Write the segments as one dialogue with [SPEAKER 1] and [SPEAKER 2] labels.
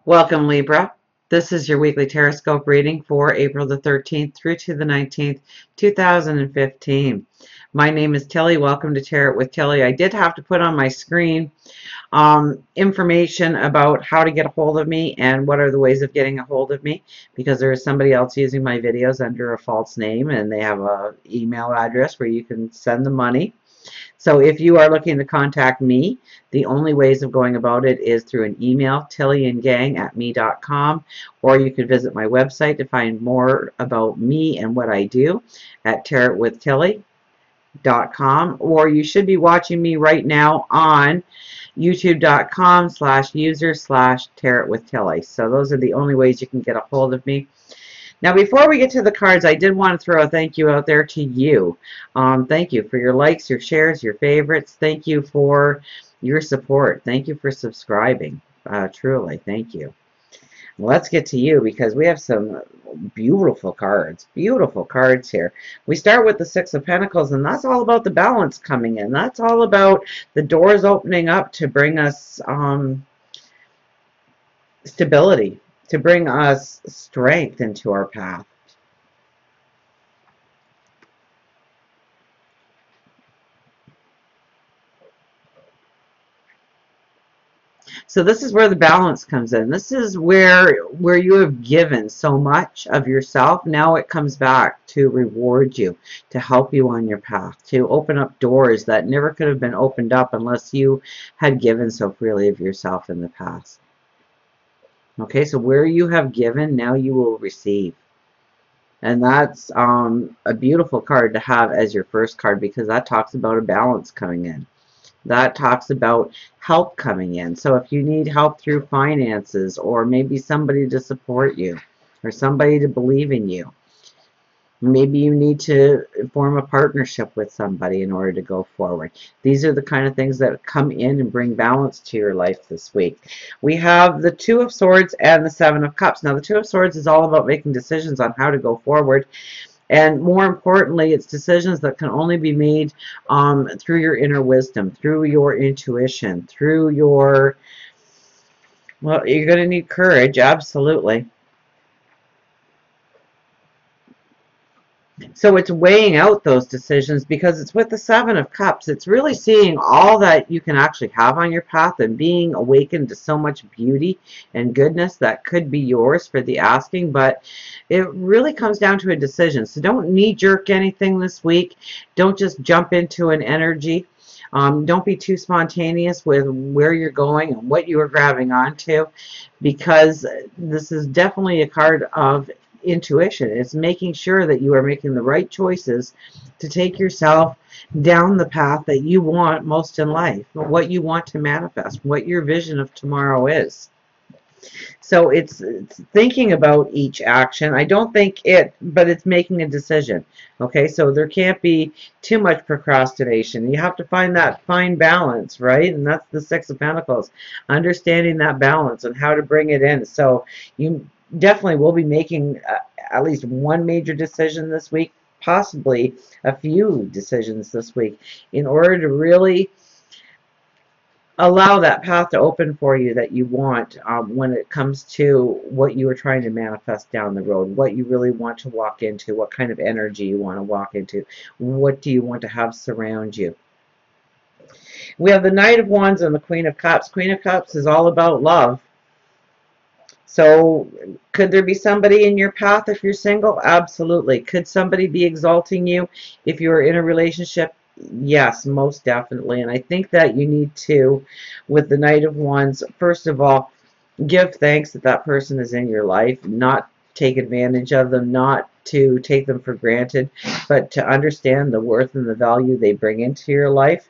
[SPEAKER 1] Welcome, Libra. This is your weekly Tarotscope reading for April the 13th through to the 19th, 2015. My name is Tilly. Welcome to Tarot with Tilly. I did have to put on my screen information about how to get a hold of me and what are the ways of getting a hold of me, because there is somebody else using my videos under a false name, and they have an email address where you can send the money. So if you are looking to contact me, the only ways of going about it is through an email, tillyandgang@me.com, or you could visit my website to find more about me and what I do at tarotwithtilly.com, or you should be watching me right now on youtube.com/user/tarotwithtilly. So those are the only ways you can get a hold of me. Now, before we get to the cards, I did want to throw a thank you out there to you. Thank you for your likes, your shares, your favorites. Thank you for your support. Thank you for subscribing. Truly, thank you. Let's get to you, because we have some beautiful cards here. We start with the Six of Pentacles, and that's all about the balance coming in. That's all about the doors opening up to bring us stability, to bring us strength into our path. So this is where the balance comes in. This is where you have given so much of yourself. Now it comes back to reward you, to help you on your path, to open up doors that never could have been opened up unless you had given so freely of yourself in the past. Okay, so where you have given, now you will receive. And that's a beautiful card to have as your first card, because that talks about a balance coming in. That talks about help coming in. So if you need help through finances, or maybe somebody to support you, or somebody to believe in you, maybe you need to form a partnership with somebody in order to go forward. These are the kind of things that come in and bring balance to your life this week. We have the Two of Swords and the Seven of Cups. Now, the Two of Swords is all about making decisions on how to go forward. And more importantly, it's decisions that can only be made through your inner wisdom, through your intuition, through your, well, you're going to need courage, absolutely. So it's weighing out those decisions, because it's with the Seven of Cups. It's really seeing all that you can actually have on your path and being awakened to so much beauty and goodness that could be yours for the asking. But it really comes down to a decision. So don't knee-jerk anything this week. Don't just jump into an energy. Don't be too spontaneous with where you're going and what you are grabbing onto, because this is definitely a card of intuition. It's making sure that you are making the right choices to take yourself down the path that you want most in life, what you want to manifest, what your vision of tomorrow is. So it's thinking about each action. I don't think but it's making a decision. Okay, so there can't be too much procrastination. You have to find that fine balance, right? And that's the Six of Pentacles, understanding that balance and how to bring it in. So you definitely will be making at least one major decision this week, possibly a few decisions this week, in order to really allow that path to open for you that you want when it comes to what you are trying to manifest down the road, what you really want to walk into, what kind of energy you want to walk into, what do you want to have surround you. We have the Knight of Wands and the Queen of Cups. Queen of Cups is all about love. So could there be somebody in your path if you're single? Absolutely. Could somebody be exalting you if you're in a relationship? Yes, most definitely. And I think that you need to, with the Knight of Wands, first of all, give thanks that that person is in your life, not take advantage of them, not to take them for granted, but to understand the worth and the value they bring into your life.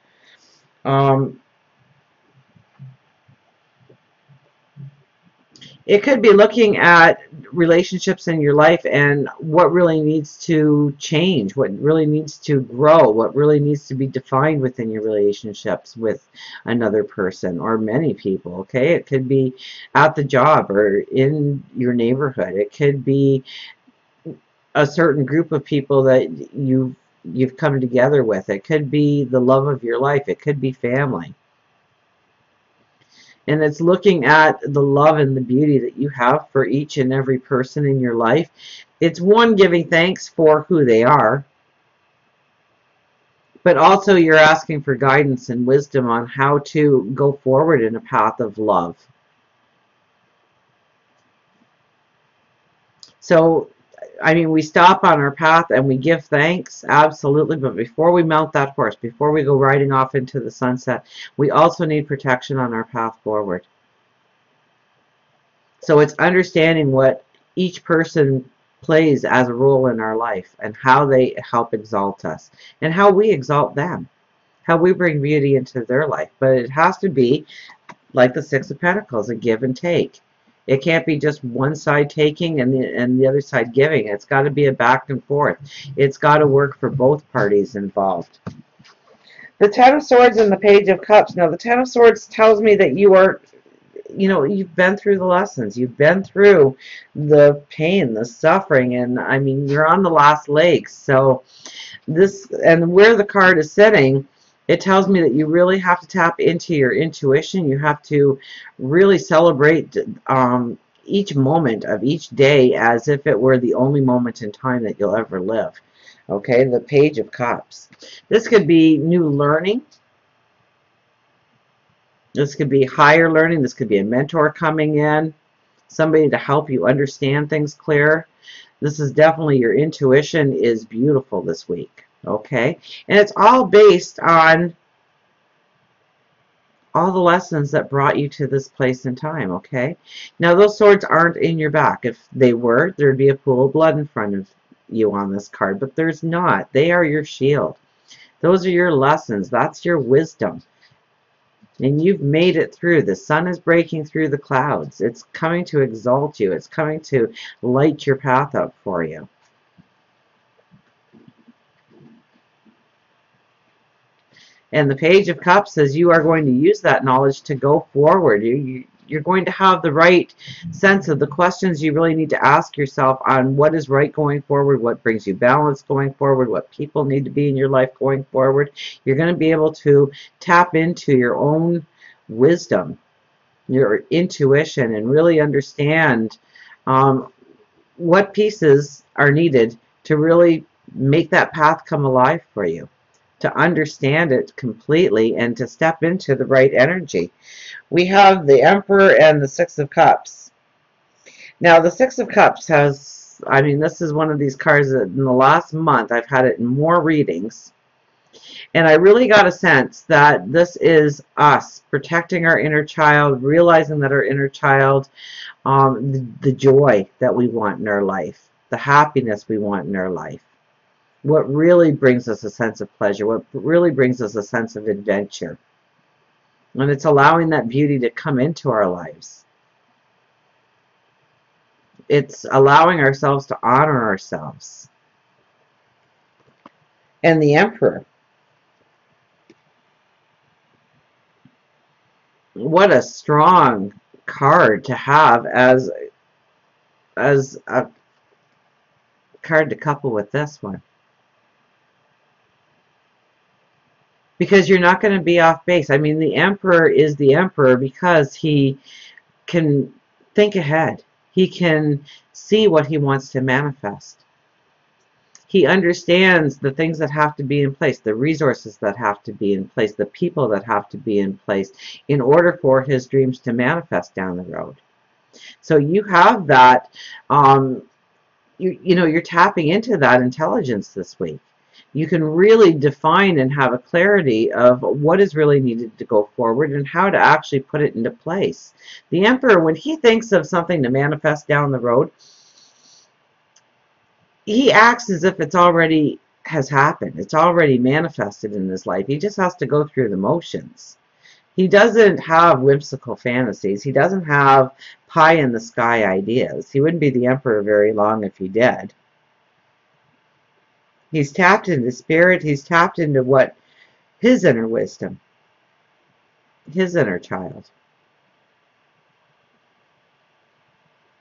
[SPEAKER 1] It could be looking at relationships in your life and what really needs to change, what really needs to grow, what really needs to be defined within your relationships with another person or many people, okay? It could be at the job or in your neighborhood. It could be a certain group of people that you've come together with. It could be the love of your life. It could be family. And it's looking at the love and the beauty that you have for each and every person in your life. It's one, giving thanks for who they are, but also you're asking for guidance and wisdom on how to go forward in a path of love. So, I mean, we stop on our path and we give thanks, absolutely, but before we mount that horse, before we go riding off into the sunset, we also need protection on our path forward. So it's understanding what each person plays as a role in our life and how they help exalt us and how we exalt them, how we bring beauty into their life. But it has to be like the Six of Pentacles, a give and take. It can't be just one side taking and the other side giving. It's got to be a back and forth. It's got to work for both parties involved. The Ten of Swords and the Page of Cups. Now, the Ten of Swords tells me that you are, you've been through the lessons. You've been through the pain, the suffering, and I mean, you're on the last legs. So this, and where the card is sitting, it tells me that you really have to tap into your intuition. You have to really celebrate each moment of each day as if it were the only moment in time that you'll ever live. Okay, the Page of Cups. This could be new learning. This could be higher learning. This could be a mentor coming in, somebody to help you understand things clearer. This is definitely, your intuition is beautiful this week. Okay, and it's all based on all the lessons that brought you to this place in time. Okay, now those swords aren't in your back. If they were, there'd be a pool of blood in front of you on this card, but there's not. They are your shield. Those are your lessons. That's your wisdom. And you've made it through. The sun is breaking through the clouds. It's coming to exalt you. It's coming to light your path up for you. And the Page of Cups says you are going to use that knowledge to go forward. You're going to have the right sense of the questions you really need to ask yourself on what is right going forward, what brings you balance going forward, what people need to be in your life going forward. You're going to be able to tap into your own wisdom, your intuition, and really understand what pieces are needed to really make that path come alive for you, to understand it completely and to step into the right energy. We have the Emperor and the Six of Cups. Now, the Six of Cups has, I mean, this is one of these cards that in the last month I've had it in more readings. And I really got a sense that this is us protecting our inner child, realizing that our inner child, the joy that we want in our life, the happiness we want in our life, what really brings us a sense of pleasure, what really brings us a sense of adventure. And it's allowing that beauty to come into our lives. It's allowing ourselves to honor ourselves. And the Emperor. What a strong card to have as a card to couple with this one. Because you're not going to be off base. I mean, the Emperor is the Emperor because he can think ahead. He can see what he wants to manifest. He understands the things that have to be in place, the resources that have to be in place, the people that have to be in place in order for his dreams to manifest down the road. So you have that, you're tapping into that intelligence this week. You can really define and have a clarity of what is really needed to go forward and how to actually put it into place. The Emperor, when he thinks of something to manifest down the road, he acts as if it's already has happened. It's already manifested in his life. He just has to go through the motions. He doesn't have whimsical fantasies. He doesn't have pie-in-the-sky ideas. He wouldn't be the Emperor very long if he did. He's tapped into spirit. He's tapped into what his inner wisdom, his inner child.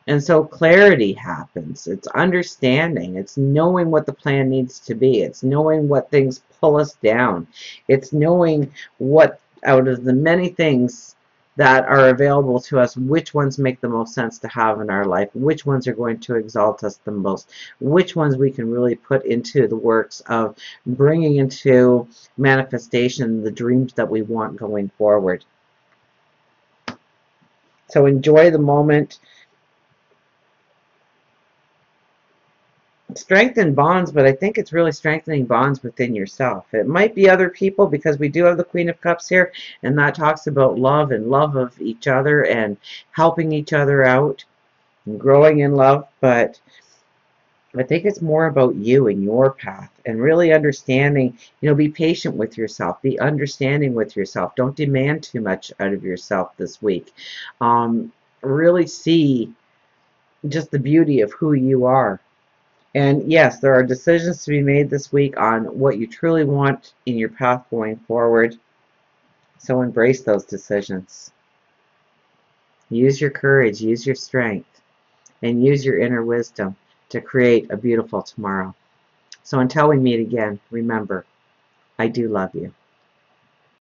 [SPEAKER 1] And so clarity happens. It's understanding. It's knowing what the plan needs to be. It's knowing what things pull us down. It's knowing what, out of the many things that are available to us, which ones make the most sense to have in our life, which ones are going to exalt us the most, which ones we can really put into the works of bringing into manifestation the dreams that we want going forward. So enjoy the moment. Strengthen bonds, but I think it's really strengthening bonds within yourself. It might be other people, because we do have the Queen of Cups here, and that talks about love and love of each other and helping each other out and growing in love. But I think it's more about you and your path and really understanding, be patient with yourself, be understanding with yourself. Don't demand too much out of yourself this week. Really see just the beauty of who you are. And yes, there are decisions to be made this week on what you truly want in your path going forward. So embrace those decisions. Use your courage, use your strength, and use your inner wisdom to create a beautiful tomorrow. So until we meet again, remember, I do love you.